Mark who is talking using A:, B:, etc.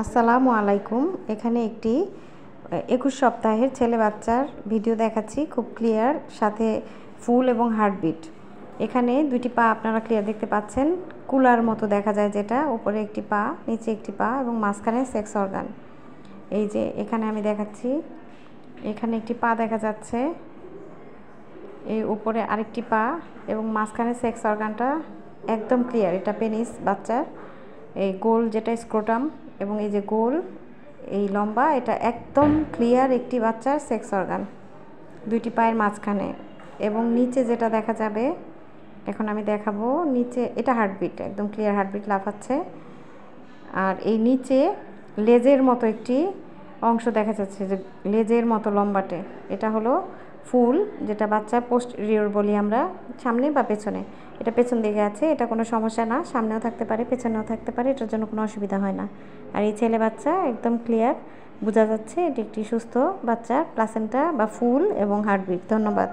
A: আসসালামু আলাইকুম। এখানে একটি 21 সপ্তাহের ছেলে বাচ্চার ভিডিও দেখাচ্ছি, খুব ক্লিয়ার, সাথে ফুল এবং হার্টবিট। এখানে দুইটি পা আপনারা ক্লিয়ার দেখতে পাচ্ছেন, কুলার মতো দেখা যায়, যেটা উপরে একটি পা, নিচে একটি পা এবং মাঝখানে সেক্স অর্গান। এই যে এখানে আমি দেখাচ্ছি, এখানে একটি পা দেখা যাচ্ছে, এই উপরে আরেকটি পা এবং মাঝখানে সেক্স অর্গানটা একদম ক্লিয়ার। এটা পেনিস বাচ্চার, এই গোল যেটা স্ক্রোটাম এবং এই যে গোল এই লম্বা, এটা একদম ক্লিয়ার একটি বাচ্চার সেক্স অর্গান দুইটি পায়ের মাঝখানে। এবং নিচে যেটা দেখা যাবে, এখন আমি দেখাবো, নিচে এটা হার্টবিট, একদম ক্লিয়ার হার্টবিট লাফাচ্ছে। আর এই নিচে লেজের মতো একটি অংশ দেখা যাচ্ছে, যে লেজের মতো লম্বাটে, এটা হলো ফুল, যেটা বাচ্চা পোস্টেরিয়র বলি আমরা, সামনে বা পেছনে। এটা পেছন দিকে আছে, এটা কোনো সমস্যা না, সামনেও থাকতে পারে পেছনেও থাকতে পারে, এটার জন্য কোনো অসুবিধা হয় না। আর এই ছেলে বাচ্চা একদম ক্লিয়ার বোঝা যাচ্ছে এটি একটি সুস্থ বাচ্চার প্লাসেন্টা বা ফুল এবং হার্টবিট। ধন্যবাদ।